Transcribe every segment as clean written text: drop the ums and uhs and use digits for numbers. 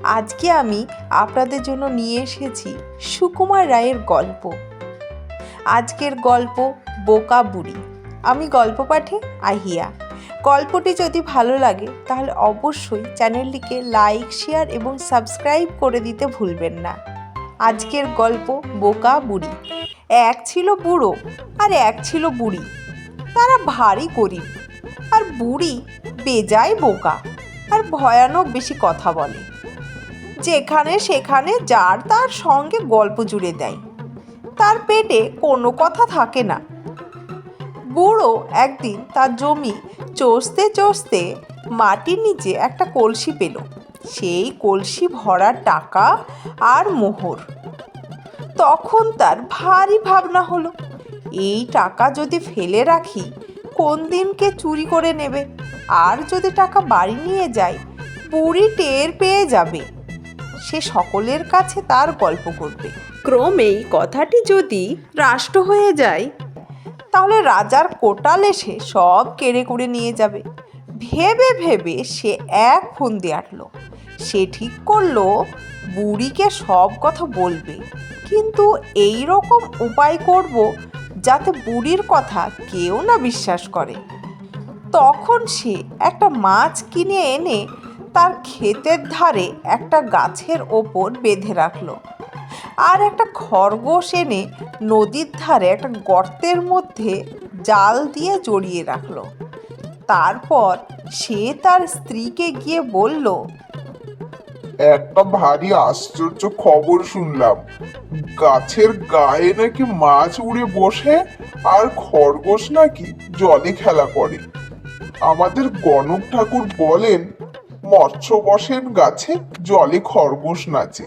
আজকে আমি আপনাদের জন্য নিয়ে এসেছি সুকুমার রায়ের গল্প। আজকের গল্প বোকা বুড়ি। আমি গল্প পাঠে আহিয়া। গল্পটি যদি ভালো লাগে তাহলে অবশ্যই চ্যানেলটিকে লাইক, শেয়ার এবং সাবস্ক্রাইব করে দিতে ভুলবেন না। আজকের গল্প বোকা বুড়ি। এক ছিল বুড়ো আর এক ছিল বুড়ি। তারা ভারী গরিব, আর বুড়ি বেজায় বোকা আর ভয়ানক বেশি কথা বলে। যেখানে সেখানে যার তার সঙ্গে গল্প জুড়ে দেয়। তার পেটে কোনো কথা থাকে না। বুড়ো একদিন তার জমি চষতে চষতে মাটির নিচে একটা কলসি পেল। সেই কলসি ভরা টাকা আর মোহর। তখন তার ভারী ভাবনা হলো, এই টাকা যদি ফেলে রাখি কোন দিনকে চুরি করে নেবে, আর যদি টাকা বাড়ি নিয়ে যায় বুড়ি টের পেয়ে যাবে। সে সকলের কাছে তার গল্প করবে। ক্রমেই কথাটি যদি রাষ্ট্র হয়ে যায় তাহলে রাজার কোটাল এসে সব কেড়ে করে নিয়ে যাবে। ভেবে ভেবে সে এক ফন্দি আঁটল। সে ঠিক করলো বুড়িকে সব কথা বলবে, কিন্তু এই রকম উপায় করব যাতে বুড়ির কথা কেউ না বিশ্বাস করে। তখন সে একটা মাছ কিনে এনে তার ক্ষেতের ধারে একটা গাছের ওপর বেঁধে রাখলো, আর একটা খরগোশ এনে নদীর ধারে একটা গর্তের মধ্যে জাল দিয়ে জড়িয়ে রাখলো। তারপর সে তার স্ত্রীকে গিয়ে বলল, একটা ভারী আশ্চর্য খবর শুনলাম। গাছের গায়ে নাকি মাছ উড়ে বসে, আর খরগোশ নাকি জলে খেলা করে। আমাদের গণক ঠাকুর বলেন, মৎস্য বসেন গাছে, জলে খরগোশ নাচে।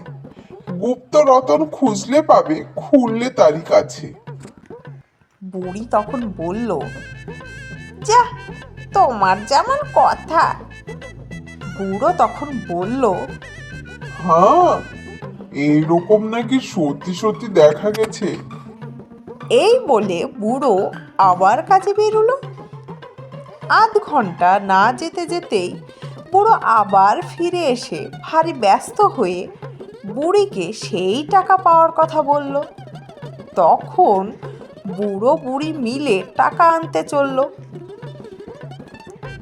গুপ্ত রতন খুঁজলে পাবে, খুললে তারই কাছে। বুড়ি তখন বলল, যা, তোমার যেমন কথা। বুড়ো তখন বলল, হ্যাঁ, এইরকম নাকি সত্যি সত্যি দেখা গেছে। এই বলে বুড়ো আবার কাজে বেরোলো। আধ ঘন্টা না যেতে যেতেই বুড়ো আবার ফিরে এসে ভারী ব্যস্ত হয়ে বুড়িকে সেই টাকা পাওয়ার কথা বলল। তখন বুড়ো বুড়ি মিলে টাকা আনতে চলল।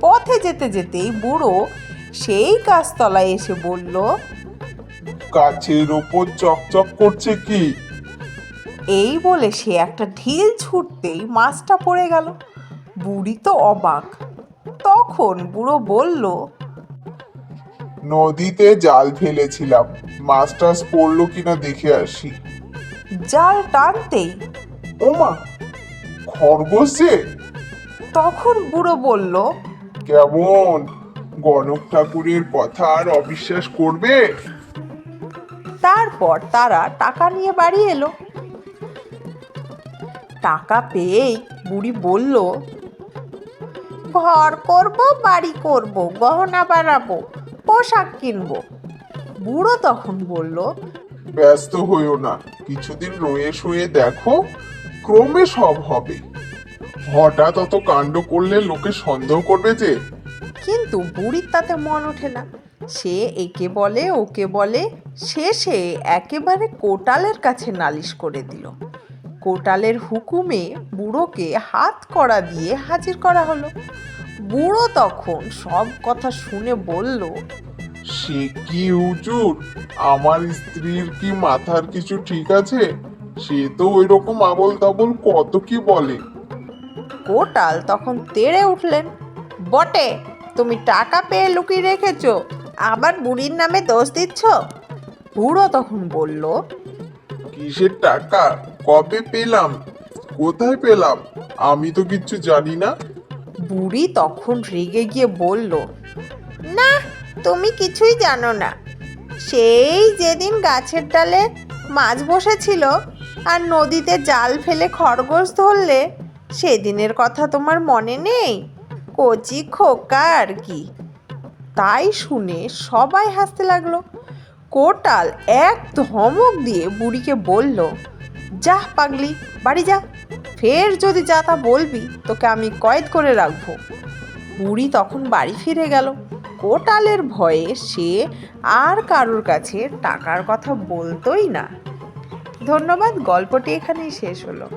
পথে যেতে যেতেই বুড়ো সেই গাছতলায় এসে বলল, গাছের ওপর চকচক করছে কি? এই বলে সে একটা ঢিল ছুটতেই মাছটা পড়ে গেল। বুড়ি তো অবাক। তখন বুড়ো বলল, নদীতে জাল ফেলেছিলাম, মাছ টাছ পড়লো কিনা দেখে আসি। জাল টানতেই ওমা, খরগোশ যে! তখন বুড়ো বলল, কেমন, গণক ঠাকুরের কথা আর অবিশ্বাস করবে? তারপর তারা টাকা নিয়ে বাড়ি এলো। টাকা পেয়েই বুড়ি বলল, ঘর করব, বাড়ি করব, গহনা বানাবো, পোশাক কিনবো। বুড়ো তখন বলল, ব্যস্ত হইও না, কিছুদিন রয়ে শুয়ে দেখো, ক্রমে সব হবে। হঠাৎ অত কাণ্ড করলে লোকে সন্দেহ করবে যে। কিন্তু বুড়ির তাতে মন ওঠে না। সে একে বলে ওকে বলে, শেষে একেবারে কোটালের কাছে নালিশ করে দিল। কোটালের হুকুমে বুড়োকে হাত কড়া দিয়ে হাজির করা হলো। বুড়ো তখন সব কথা শুনে বলল, সে কি হুজুর, আমার স্ত্রীর কি মাথার কিছু ঠিক আছে? সে তো ওই রকম আবল তাবল কত কি বলে। কোটাল তখন তেড়ে উঠলেন, বটে, তুমি টাকা পেয়ে লুকিয়ে রেখেছো, আবার বুড়ির নামে দোষ দিচ্ছ। বুড়ো তখন বলল, কিসের টাকা, কবে পেলাম, কোথায় পেলাম, আমি তো কিচ্ছু জানি না। বুড়ি তখন রেগে গিয়ে বলল, না, তুমি কিছুই জানো না। সেই যেদিন গাছের ডালে মাছ বসেছিল আর নদীতে জাল ফেলে খরগোশ ধরলে, সেদিনের কথা তোমার মনে নেই? কচি খোকা আর কি। তাই শুনে সবাই হাসতে লাগলো। কোটাল এক ধমক দিয়ে বুড়িকে বলল, যা পাগলি, বাড়ি যা, ফের যদি যা তা বলবি তোকে আমি কয়েদ করে রাখবো। বুড়ি তখন বাড়ি ফিরে গেল। গোটালের ভয়ে সে আর কারোর কাছে টাকার কথা বলতোই না। ধন্যবাদ, গল্পটি এখানেই শেষ হলো।